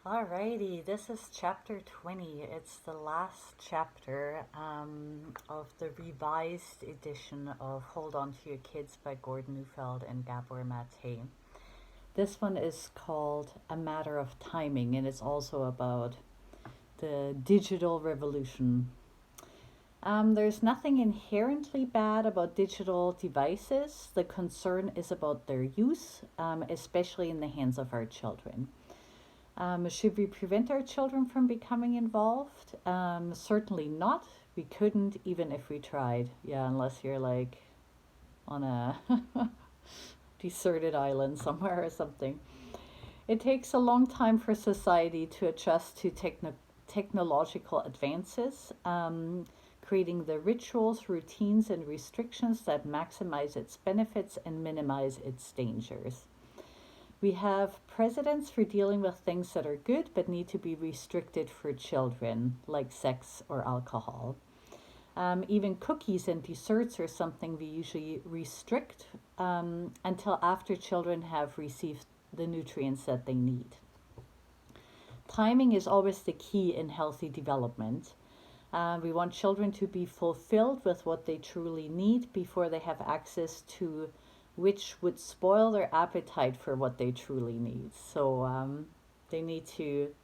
Alrighty, this is chapter 20. It's the last chapter of the revised edition of Hold On to Your Kids by Gordon Neufeld and Gabor Mate. This one is called A Matter of Timing, and it's also about the digital revolution. There's nothing inherently bad about digital devices. The concern is about their use, especially in the hands of our children. Should we prevent our children from becoming involved? Certainly not. We couldn't, even if we tried. Yeah, unless you're like on a deserted island somewhere or something. It takes a long time for society to adjust to technological advances, creating the rituals, routines, and restrictions that maximize its benefits and minimize its dangers. We have precedents for dealing with things that are good but need to be restricted for children, like sex or alcohol. Even cookies and desserts are something we usually restrict until after children have received the nutrients that they need. Timing is always the key in healthy development. We want children to be fulfilled with what they truly need before they have access to which would spoil their appetite for what they truly need. So they need to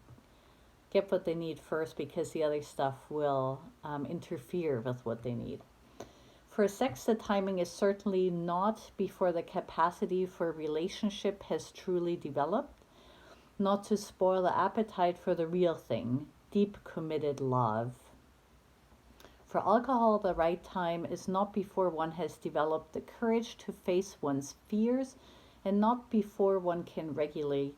get what they need first because the other stuff will interfere with what they need. For sex, the timing is certainly not before the capacity for relationship has truly developed, not to spoil the appetite for the real thing, deep committed love. For alcohol, the right time is not before one has developed the courage to face one's fears and not before one can regulate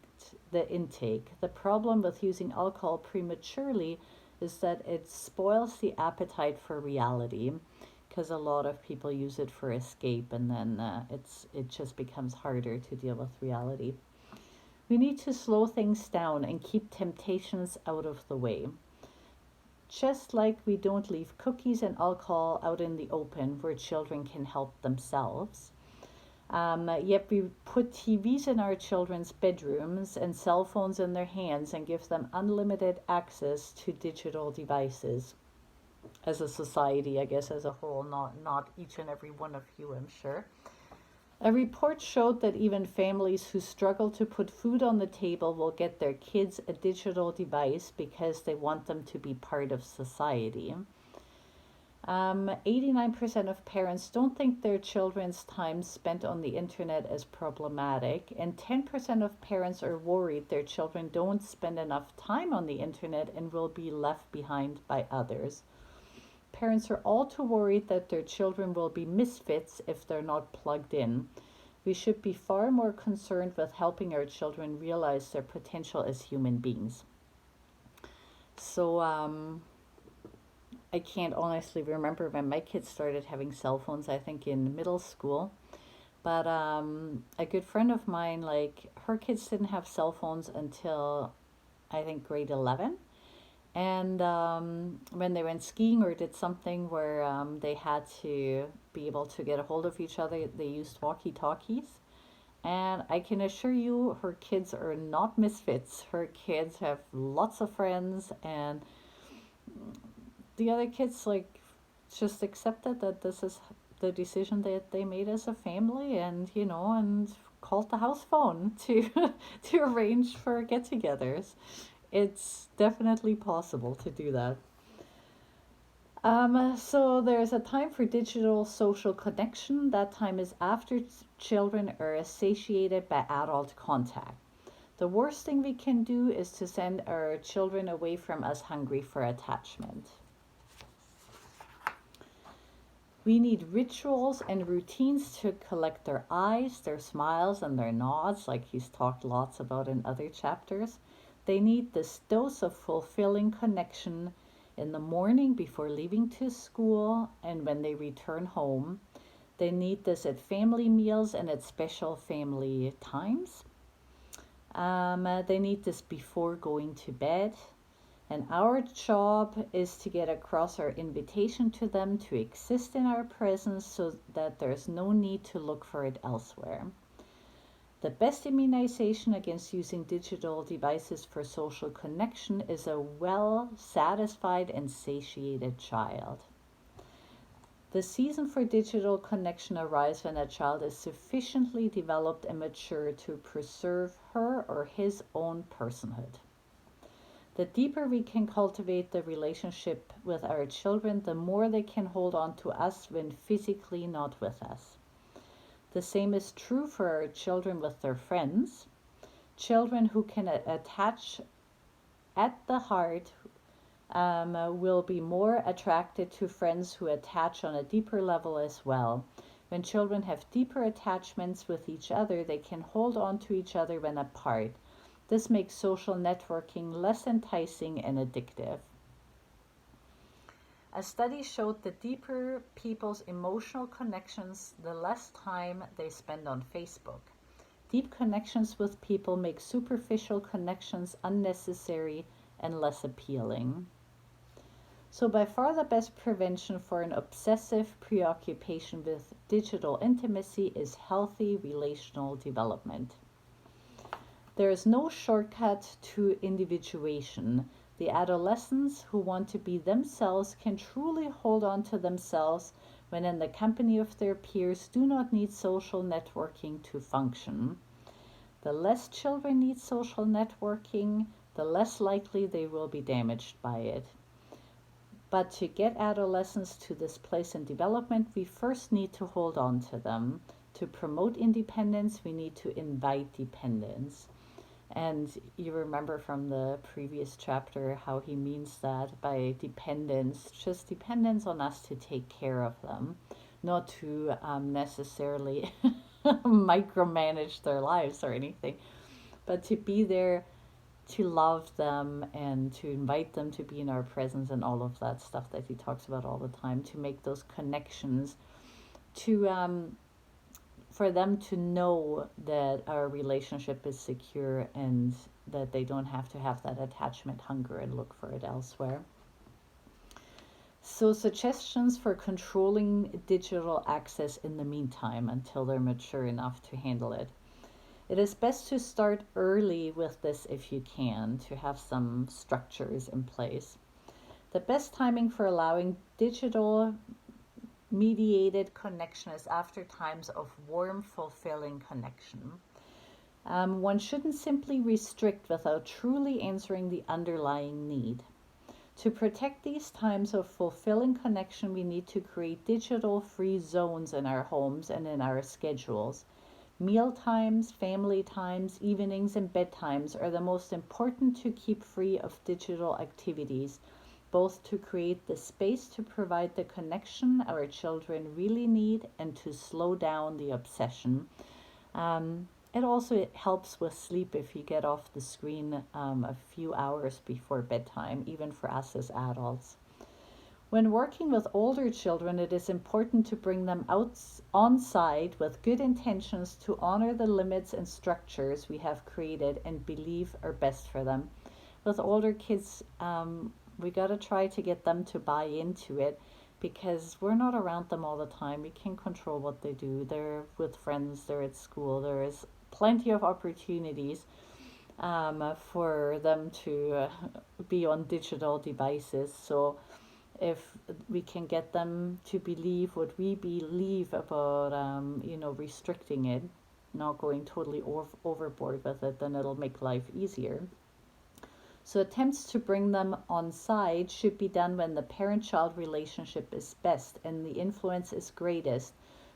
the intake. The problem with using alcohol prematurely is that it spoils the appetite for reality because a lot of people use it for escape and then it just becomes harder to deal with reality. We need to slow things down and keep temptations out of the way. Just like we don't leave cookies and alcohol out in the open where children can help themselves. Yet we put TVs in our children's bedrooms and cell phones in their hands and give them unlimited access to digital devices. As a society, I guess, as a whole, not each and every one of you, I'm sure. A report showed that even families who struggle to put food on the table will get their kids a digital device because they want them to be part of society. 89% of parents don't think their children's time spent on the internet is problematic, and 10% of parents are worried their children don't spend enough time on the internet and will be left behind by others. Parents are all too worried that their children will be misfits if they're not plugged in. We should be far more concerned with helping our children realize their potential as human beings. So I can't honestly remember when my kids started having cell phones, I think in middle school. But a good friend of mine, like her kids didn't have cell phones until I think grade 11. And when they went skiing or did something where they had to be able to get a hold of each other, they used walkie talkies. And I can assure you, her kids are not misfits. Her kids have lots of friends, and the other kids, like, just accepted that this is the decision that they made as a family, and, and called the house phone to, to arrange for get togethers. It's definitely possible to do that. So there's a time for digital social connection. That time is after children are satiated by adult contact. The worst thing we can do is to send our children away from us hungry for attachment. We need rituals and routines to collect their eyes, their smiles, and their nods, like he's talked lots about in other chapters. They need this dose of fulfilling connection in the morning before leaving to school and when they return home. They need this at family meals and at special family times. They need this before going to bed. And our job is to get across our invitation to them to exist in our presence so that there's no need to look for it elsewhere. The best immunization against using digital devices for social connection is a well satisfied and satiated child. The season for digital connection arrives when a child is sufficiently developed and mature to preserve her or his own personhood. The deeper we can cultivate the relationship with our children, the more they can hold on to us when physically not with us. The same is true for our children with their friends. Children who can attach at the heart will be more attracted to friends who attach on a deeper level as well. When children have deeper attachments with each other, they can hold on to each other when apart. This makes social networking less enticing and addictive. A study showed the deeper people's emotional connections, the less time they spend on Facebook. Deep connections with people make superficial connections unnecessary and less appealing. So by far the best prevention for an obsessive preoccupation with digital intimacy is healthy relational development. There is no shortcut to individuation. The adolescents who want to be themselves can truly hold on to themselves when in the company of their peers do not need social networking to function. The less children need social networking, the less likely they will be damaged by it. But to get adolescents to this place in development, we first need to hold on to them. To promote independence, we need to invite dependence. And you remember from the previous chapter how he means that by dependence, just dependence on us to take care of them, not to necessarily micromanage their lives or anything, but to be there to love them and to invite them to be in our presence and all of that stuff that he talks about all the time, to make those connections, to for them to know that our relationship is secure and that they don't have to have that attachment hunger and look for it elsewhere. So suggestions for controlling digital access in the meantime until they're mature enough to handle it. It is best to start early with this if you can, to have some structures in place. The best timing for allowing digital mediated connection is after times of warm, fulfilling connection. One shouldn't simply restrict without truly answering the underlying need. To protect these times of fulfilling connection, we need to create digital-free zones in our homes and in our schedules. Meal times, family times, evenings, and bedtimes are the most important to keep free of digital activities, both to create the space to provide the connection our children really need and to slow down the obsession. It also helps with sleep if you get off the screen a few hours before bedtime, even for us as adults. When working with older children, it is important to bring them out on side with good intentions to honor the limits and structures we have created and believe are best for them. With older kids, we got to try to get them to buy into it because we're not around them all the time. We can't control what they do. They're with friends, they're at school. There is plenty of opportunities for them to be on digital devices. So if we can get them to believe what we believe about, restricting it, not going totally overboard with it, then it'll make life easier. So attempts to bring them on side should be done when the parent-child relationship is best and the influence is greatest,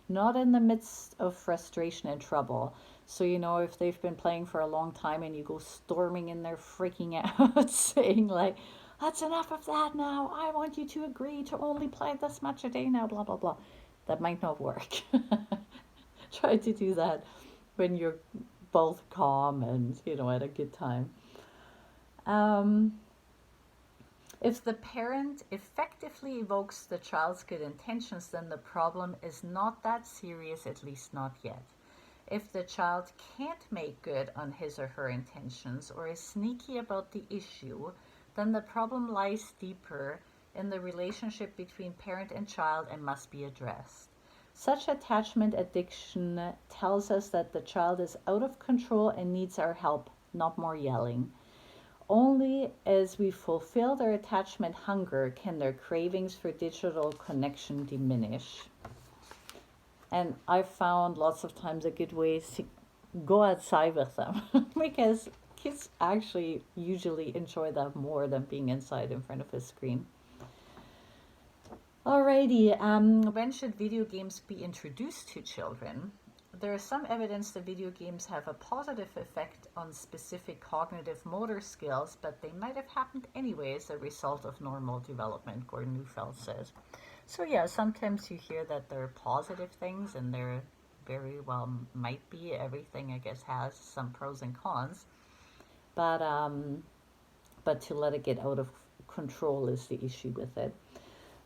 not in the midst of frustration and trouble. So, if they've been playing for a long time and you go storming in there freaking out, saying like, that's enough of that now, I want you to agree to only play this much a day now, blah, blah, blah. That might not work. Try to do that when you're both calm and, at a good time. If the parent effectively evokes the child's good intentions, then the problem is not that serious, at least not yet. If the child can't make good on his or her intentions or is sneaky about the issue, then the problem lies deeper in the relationship between parent and child and must be addressed. Such attachment addiction tells us that the child is out of control and needs our help, not more yelling. Only as we fulfill their attachment hunger can their cravings for digital connection diminish. And I've found lots of times a good way to go outside with them because kids actually usually enjoy that more than being inside in front of a screen. Alrighty, when should video games be introduced to children? There is some evidence that video games have a positive effect on specific cognitive motor skills, but they might have happened anyway as a result of normal development, Gordon Neufeld says. So yeah, sometimes you hear that there are positive things, and there very well might be. Everything, I guess, has some pros and cons, but to let it get out of control is the issue with it.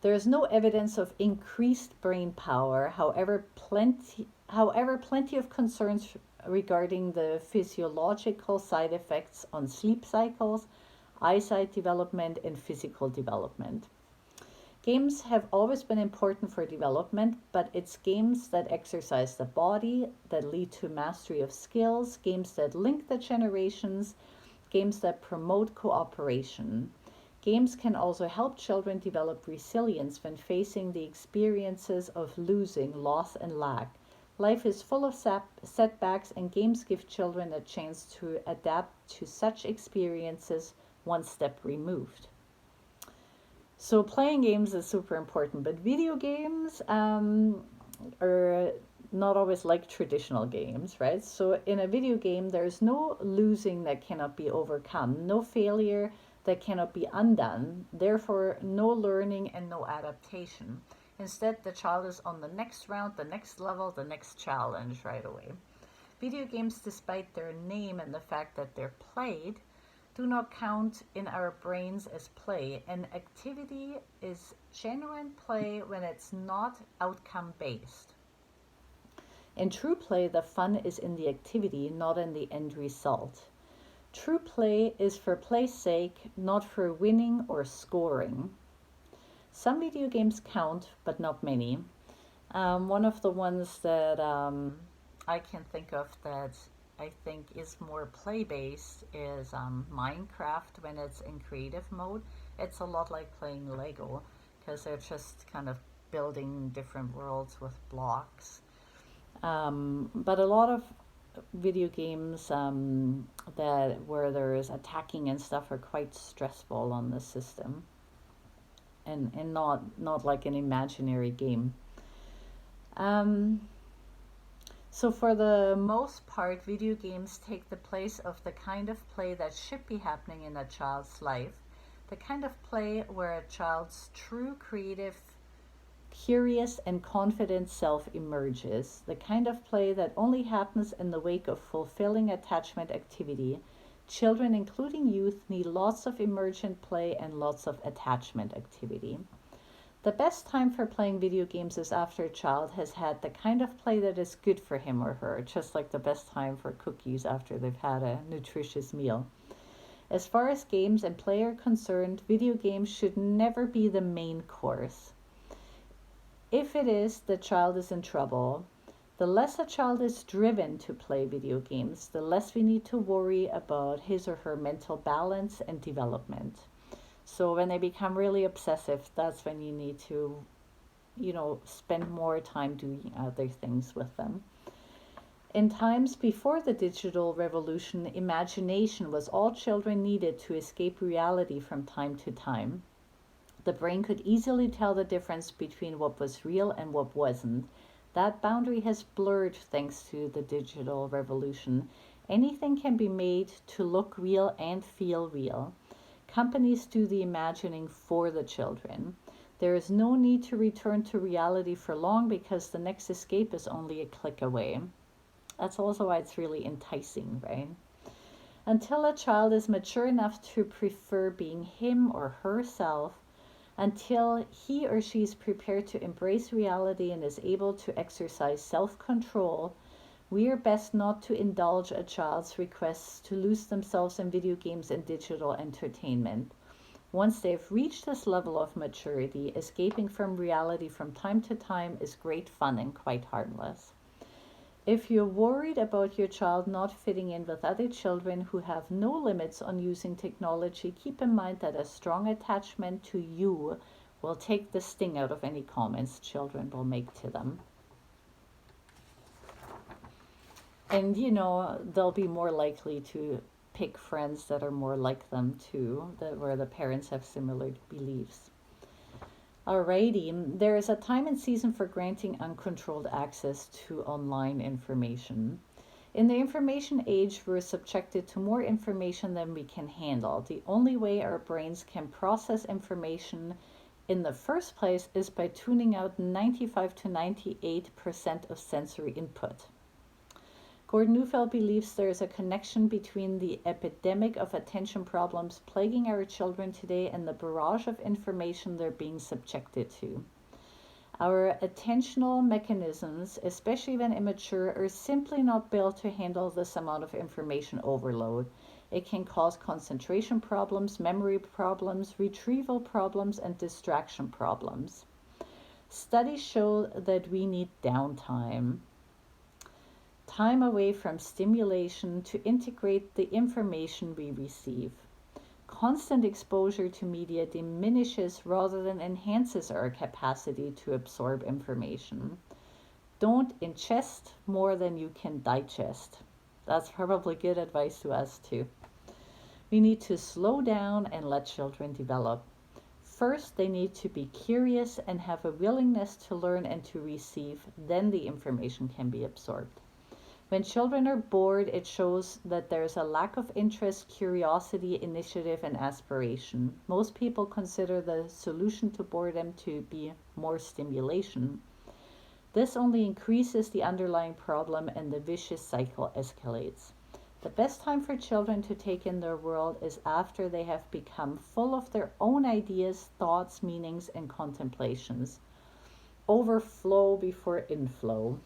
There is no evidence of increased brain power, however, plenty of concerns regarding the physiological side effects on sleep cycles, eyesight development, and physical development. Games have always been important for development, but it's games that exercise the body, that lead to mastery of skills, games that link the generations, games that promote cooperation. Games can also help children develop resilience when facing the experiences of losing, loss, and lack. Life is full of setbacks, and games give children a chance to adapt to such experiences one step removed. So playing games is super important, but video games are not always like traditional games, right? So in a video game, there's no losing that cannot be overcome, no failure that cannot be undone, therefore no learning and no adaptation. Instead, the child is on the next round, the next level, the next challenge right away. Video games, despite their name and the fact that they're played, do not count in our brains as play. An activity is genuine play when it's not outcome based. In true play, the fun is in the activity, not in the end result. True play is for play's sake, not for winning or scoring. Some video games count, but not many. One of the ones that I can think of that I think is more play-based is Minecraft when it's in creative mode. It's a lot like playing Lego because they're just kind of building different worlds with blocks. But a lot of video games that where there's attacking and stuff are quite stressful on the system, and not like an imaginary game. So for the most part, video games take the place of the kind of play that should be happening in a child's life, the kind of play where a child's true creative, curious, and confident self emerges, the kind of play that only happens in the wake of fulfilling attachment activity. Children, including youth, need lots of emergent play and lots of attachment activity. The best time for playing video games is after a child has had the kind of play that is good for him or her, just like the best time for cookies after they've had a nutritious meal. As far as games and play are concerned, video games should never be the main course. If it is, the child is in trouble. The less a child is driven to play video games, the less we need to worry about his or her mental balance and development. So when they become really obsessive, that's when you need to, spend more time doing other things with them. In times before the digital revolution, imagination was all children needed to escape reality from time to time. The brain could easily tell the difference between what was real and what wasn't. That boundary has blurred thanks to the digital revolution. Anything can be made to look real and feel real. Companies do the imagining for the children. There is no need to return to reality for long because the next escape is only a click away. That's also why it's really enticing, right? Until a child is mature enough to prefer being him or herself, until he or she is prepared to embrace reality and is able to exercise self-control, we are best not to indulge a child's requests to lose themselves in video games and digital entertainment. Once they've reached this level of maturity, escaping from reality from time to time is great fun and quite harmless. If you're worried about your child not fitting in with other children who have no limits on using technology, keep in mind that a strong attachment to you will take the sting out of any comments children will make to them. And they'll be more likely to pick friends that are more like them too, where the parents have similar beliefs. Alrighty, there is a time and season for granting uncontrolled access to online information. In the information age, we're subjected to more information than we can handle. The only way our brains can process information in the first place is by tuning out 95 to 98% of sensory input. Gordon Neufeld believes there is a connection between the epidemic of attention problems plaguing our children today and the barrage of information they're being subjected to. Our attentional mechanisms, especially when immature, are simply not built to handle this amount of information overload. It can cause concentration problems, memory problems, retrieval problems, and distraction problems. Studies show that we need downtime. Time away from stimulation to integrate the information we receive. Constant exposure to media diminishes rather than enhances our capacity to absorb information. Don't ingest more than you can digest. That's probably good advice to us too. We need to slow down and let children develop. First, they need to be curious and have a willingness to learn and to receive, then the information can be absorbed. When children are bored, it shows that there's a lack of interest, curiosity, initiative, and aspiration. Most people consider the solution to boredom to be more stimulation. This only increases the underlying problem and the vicious cycle escalates. The best time for children to take in their world is after they have become full of their own ideas, thoughts, meanings, and contemplations. Overflow before inflow.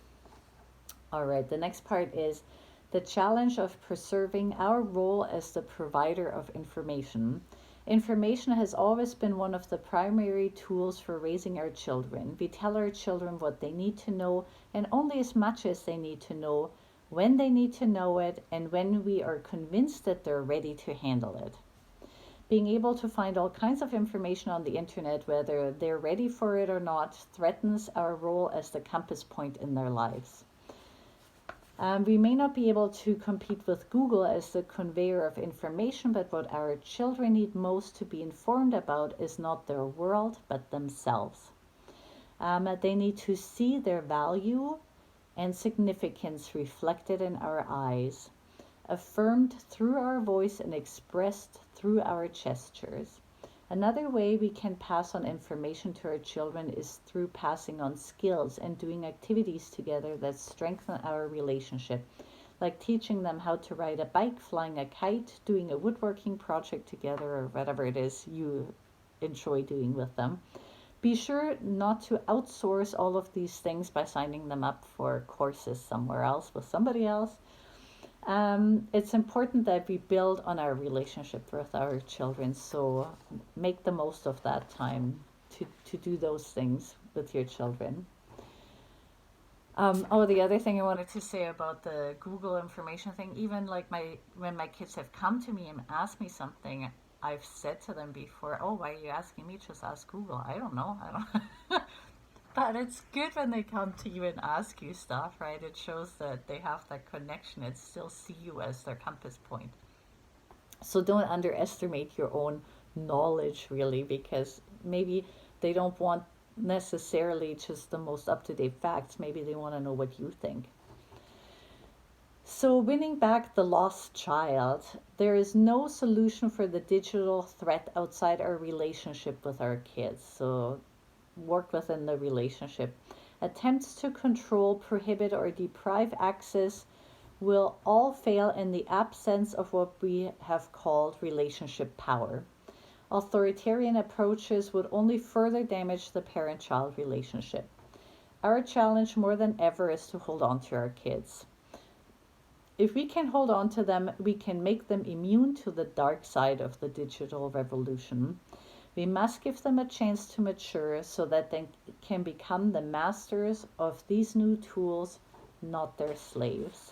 All right, the next part is the challenge of preserving our role as the provider of information. Information has always been one of the primary tools for raising our children. We tell our children what they need to know and only as much as they need to know, when they need to know it, and when we are convinced that they're ready to handle it. Being able to find all kinds of information on the internet, whether they're ready for it or not, threatens our role as the compass point in their lives. We may not be able to compete with Google as the conveyor of information, but what our children need most to be informed about is not their world, but themselves. They need to see their value and significance reflected in our eyes, affirmed through our voice and expressed through our gestures. Another way we can pass on information to our children is through passing on skills and doing activities together that strengthen our relationship, like teaching them how to ride a bike, flying a kite, doing a woodworking project together, or whatever it is you enjoy doing with them. Be sure not to outsource all of these things by signing them up for courses somewhere else with somebody else. It's important that we build on our relationship with our children, so make the most of that time to do those things with your children. The other thing I wanted to say about the Google information thing, even like when my kids have come to me and asked me something, I've said to them before, "Oh, why are you asking me? Just ask Google." I don't know. But it's good when they come to you and ask you stuff, right? It shows that they have that connection. It still see you as their compass point. So don't underestimate your own knowledge, really, because maybe they don't want necessarily just the most up-to-date facts. Maybe they want to know what you think. So winning back the lost child, there is no solution for the digital threat outside our relationship with our kids. So work within the relationship. Attempts to control, prohibit, or deprive access will all fail in the absence of what we have called relationship power. Authoritarian approaches would only further damage the parent-child relationship. Our challenge more than ever is to hold on to our kids. If we can hold on to them, we can make them immune to the dark side of the digital revolution. We must give them a chance to mature so that they can become the masters of these new tools, not their slaves.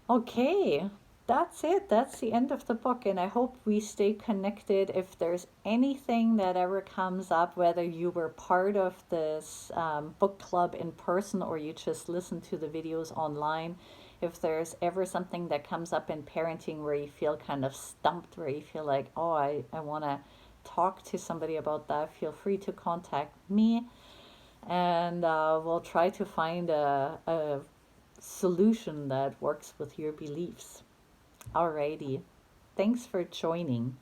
Okay, that's it. That's the end of the book, and I hope we stay connected. If there's anything that ever comes up, whether you were part of this book club in person or you just listen to the videos online, if there's ever something that comes up in parenting where you feel kind of stumped, where you feel like, oh, I want to talk to somebody about that, feel free to contact me, and we'll try to find a solution that works with your beliefs. Alrighty. Thanks for joining.